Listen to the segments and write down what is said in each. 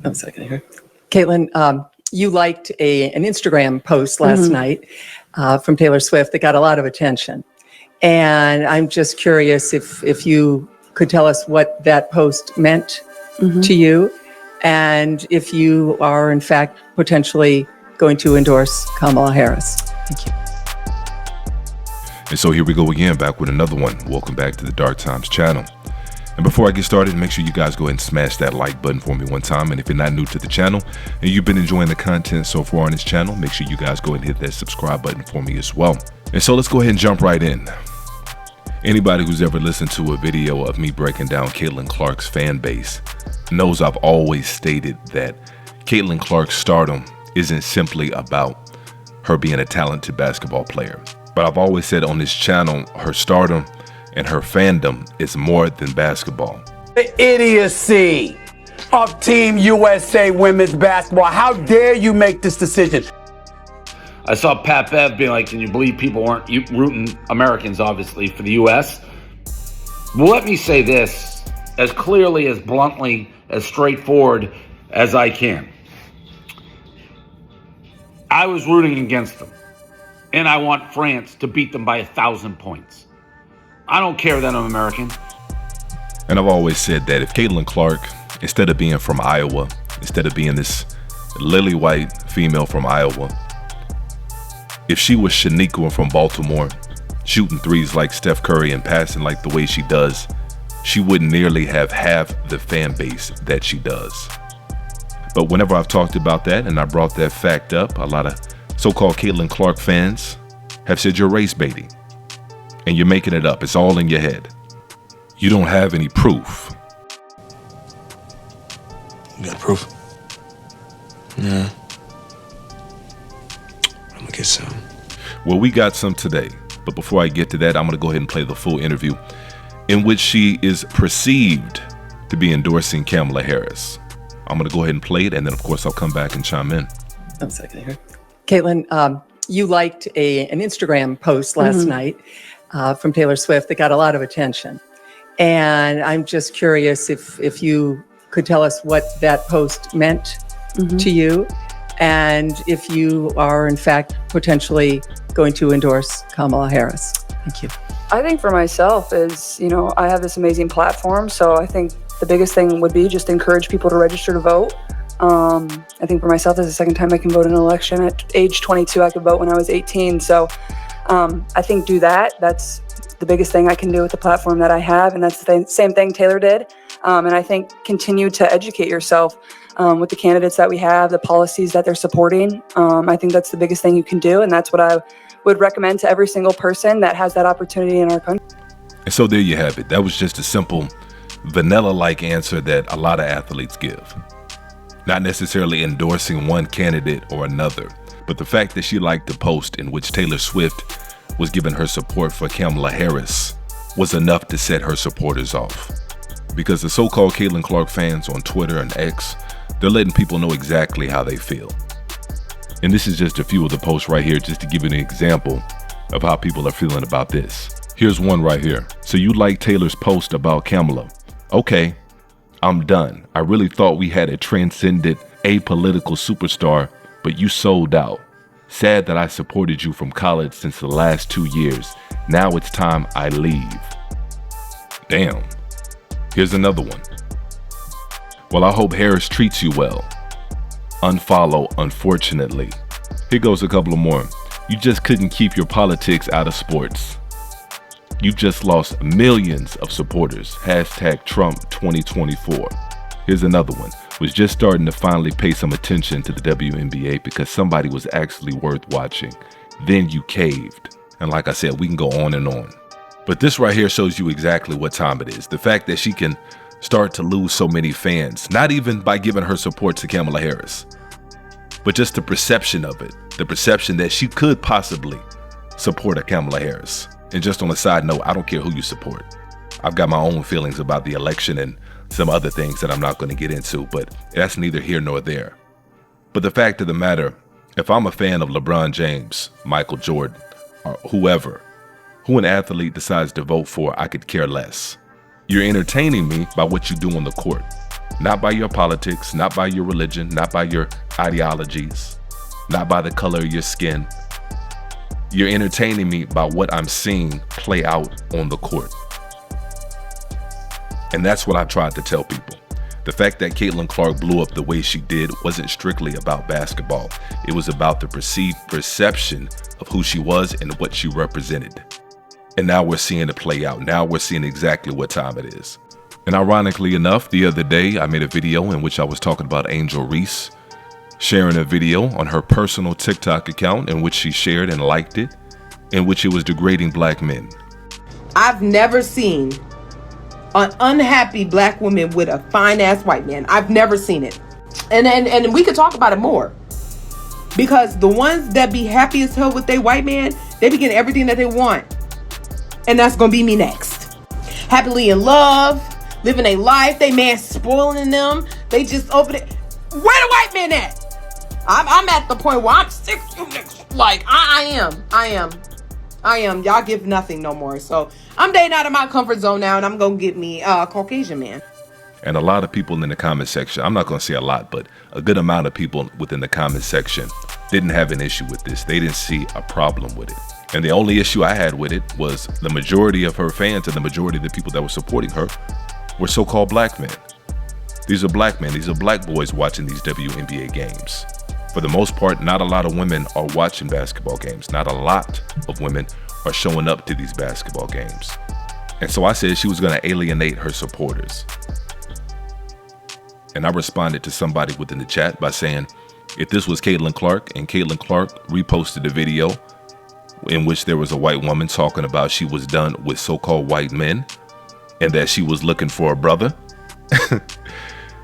1 second here. Caitlin, you liked an Instagram post last night from Taylor Swift that got a lot of attention. And I'm just curious if you could tell us what that post meant to you, and if you are, in fact, potentially going to endorse Kamala Harris. Thank you. And so here we go again, back with another one. Welcome back to the Dark Times channel. And before I get started, make sure you guys go ahead and smash that like button for me one time. And if you're not new to the channel and you've been enjoying the content so far on this channel, make sure you guys go ahead and hit that subscribe button for me as well. And so let's go ahead and jump right in. Anybody who's ever listened to a video of me breaking down Caitlin Clark's fan base knows I've always stated that Caitlin Clark's stardom isn't simply about her being a talented basketball player. But I've always said on this channel, her stardom and her fandom is more than basketball. The idiocy of Team USA women's basketball. How dare you make this decision? I saw Pat Bev being like, can you believe people weren't rooting, Americans obviously, for the U.S.? Well, let me say this as clearly, as bluntly, as straightforward as I can. I was rooting against them, and I want France to beat them by 1,000 points. I don't care that I'm American. And I've always said that if Caitlin Clark, instead of being from Iowa, instead of being this lily white female from Iowa, if she was Shaniqua from Baltimore, shooting threes like Steph Curry and passing like the way she does, she wouldn't nearly have half the fan base that she does. But whenever I've talked about that and I brought that fact up, a lot of so-called Caitlin Clark fans have said you're race baiting and you're making it up. It's all in your head. You don't have any proof. You got proof? Yeah. I'm gonna get some. Well, we got some today. But before I get to that, I'm gonna go ahead and play the full interview in which she is perceived to be endorsing Kamala Harris. I'm gonna go ahead and play it, and then of course I'll come back and chime in. 1 second here. Caitlin, you liked an Instagram post last night from Taylor Swift that got a lot of attention. And I'm just curious if you could tell us what that post meant to you, and if you are, in fact, potentially going to endorse Kamala Harris. Thank you. I think for myself is, I have this amazing platform, so I think the biggest thing would be just encourage people to register to vote. I think for myself, this is the second time I can vote in an election. At age 22, I could vote when I was 18. So I think do that. That's the biggest thing I can do with the platform that I have. And that's the same thing Taylor did. And I think continue to educate yourself with the candidates that we have, the policies that they're supporting. I think that's the biggest thing you can do. And that's what I would recommend to every single person that has that opportunity in our country. And so there you have it. That was just a simple vanilla-like answer that a lot of athletes give. Not necessarily endorsing one candidate or another, but the fact that she liked the post in which Taylor Swift was giving her support for Kamala Harris was enough to set her supporters off. Because the so-called Caitlin Clark fans on Twitter and X, they're letting people know exactly how they feel. And this is just a few of the posts right here, just to give you an example of how people are feeling about this. Here's one right here. So you like Taylor's post about Kamala? Okay, I'm done. I really thought we had a transcendent apolitical superstar, but you sold out. Sad that I supported you from college since the last 2 years. Now it's time I leave. Damn. Here's another one. Well, I hope Harris treats you well. Unfollow, unfortunately. Here goes a couple of more. You just couldn't keep your politics out of sports. You've just lost millions of supporters. Hashtag Trump 2024. Here's another one. Was just starting to finally pay some attention to the WNBA because somebody was actually worth watching. Then you caved. And like I said, we can go on and on. But this right here shows you exactly what time it is. The fact that she can start to lose so many fans, not even by giving her support to Kamala Harris, but just the perception of it. The perception that she could possibly support a Kamala Harris. And just on a side note, I don't care who you support. I've got my own feelings about the election and some other things that I'm not going to get into, but that's neither here nor there. But the fact of the matter, if I'm a fan of LeBron James, Michael Jordan, or whoever, who an athlete decides to vote for, I could care less. You're entertaining me by what you do on the court, not by your politics, not by your religion, not by your ideologies, not by the color of your skin. You're entertaining me by what I'm seeing play out on the court. And that's what I tried to tell people. The fact that Caitlin Clark blew up the way she did wasn't strictly about basketball. It was about the perceived perception of who she was and what she represented. And now we're seeing it play out. Now we're seeing exactly what time it is. And ironically enough, the other day I made a video in which I was talking about Angel Reese sharing a video on her personal TikTok account in which she shared and liked it, in which it was degrading black men. I've never seen an unhappy black woman with a fine ass white man. I've never seen it. And we could talk about it more. Because the ones that be happy as hell with their white man, they be getting everything that they want. And that's gonna be me next. Happily in love, living a life, they man spoiling them. They just open it. Where the white man at? I'm at the point where I'm sick of you niggas. Like, I am. Y'all give nothing no more. So I'm dating out of my comfort zone now, and I'm gonna get me a Caucasian man. And a lot of people in the comment section, I'm not gonna say a lot, but a good amount of people within the comment section didn't have an issue with this. They didn't see a problem with it. And the only issue I had with it was the majority of her fans and the majority of the people that were supporting her were so-called black men. These are black men. These are black boys watching these WNBA games. For the most part, not a lot of women are watching basketball games. Not a lot of women are showing up to these basketball games. And so I said she was going to alienate her supporters. And I responded to somebody within the chat by saying, if this was Caitlin Clark and Caitlin Clark reposted a video in which there was a white woman talking about she was done with so-called white men and that she was looking for a brother,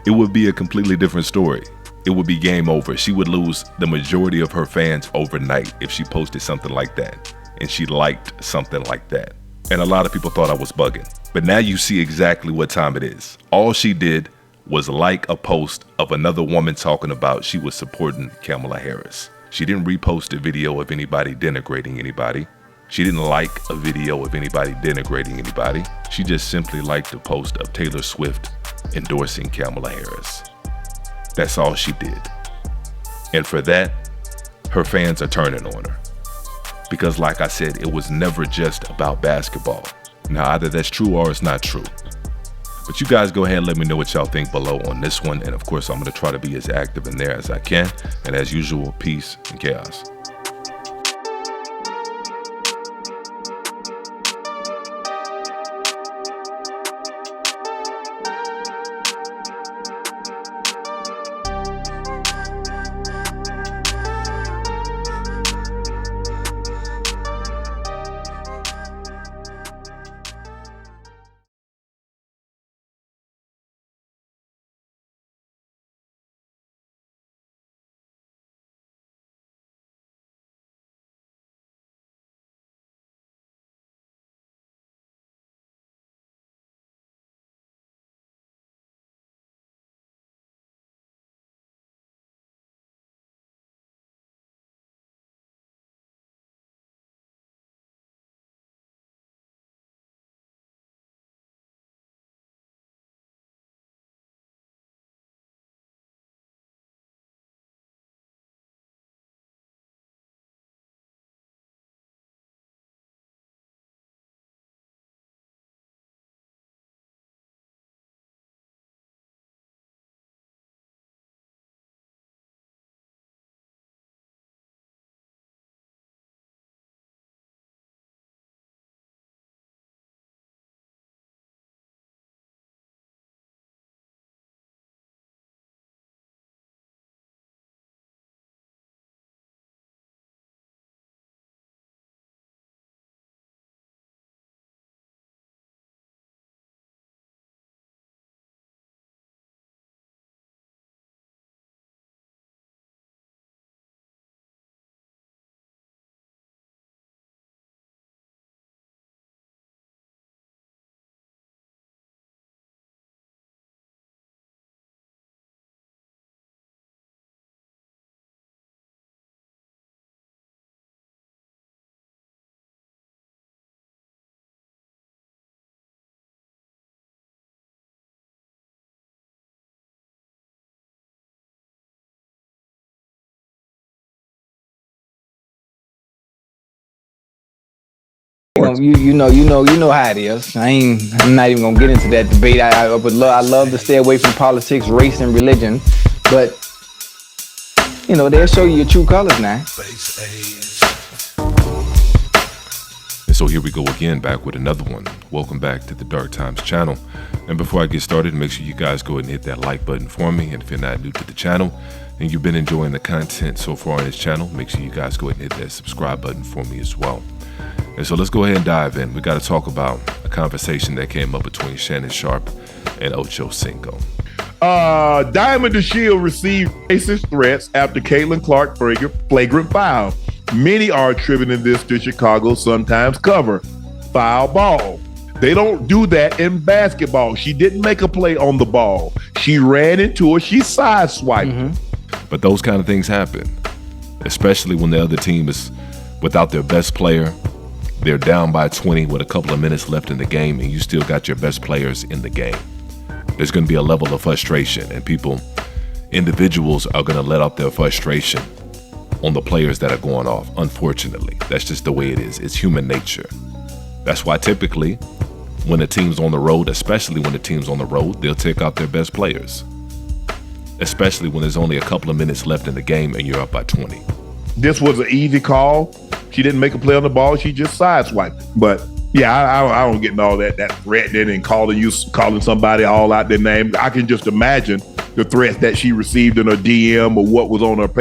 it would be a completely different story. It would be game over. She would lose the majority of her fans overnight if she posted something like that and she liked something like that. And a lot of people thought I was bugging. But now you see exactly what time it is. All she did was like a post of another woman talking about she was supporting Kamala Harris. She didn't repost a video of anybody denigrating anybody. She didn't like a video of anybody denigrating anybody. She just simply liked a post of Taylor Swift endorsing Kamala Harris. That's all she did. And for that, her fans are turning on her. Because like I said, it was never just about basketball. Now, either that's true or it's not true. But you guys go ahead and let me know what y'all think below on this one. And of course, I'm going to try to be as active in there as I can. And as usual, peace and chaos. sports. You know how it is. I'm not even gonna get into that debate. I love to stay away from politics, race, and religion, but they'll show you your true colors now. And so here we go again, back with another one. Welcome back to the Dark Times channel. And before I get started, make sure you guys go ahead and hit that like button for me. And if you're not new to the channel and you've been enjoying the content so far on this channel, make sure you guys go ahead and hit that subscribe button for me as well. And so let's go ahead and dive in. We got to talk about a conversation that came up between Shannon Sharpe and Ocho Cinco. Diamond DeShield received racist threats after Caitlin Clark flagrant foul. Many are attributing this to Chicago's Sun-Times cover. Foul ball. They don't do that in basketball. She didn't make a play on the ball. She ran into her. She sideswiped. But those kind of things happen, especially when the other team is without their best player. They're down by 20 with a couple of minutes left in the game, and you still got your best players in the game. There's going to be a level of frustration, and individuals are going to let out their frustration on the players that are going off. Unfortunately, that's just the way it is. It's human nature. That's why typically when a team's on the road, especially when the team's on the road, they'll take out their best players, especially when there's only a couple of minutes left in the game and you're up by 20. This was an easy call. She didn't make a play on the ball. She just sideswiped. But yeah, I don't get in all that threatening and calling somebody all out their name. I can just imagine the threats that she received in her DM or what was on her page.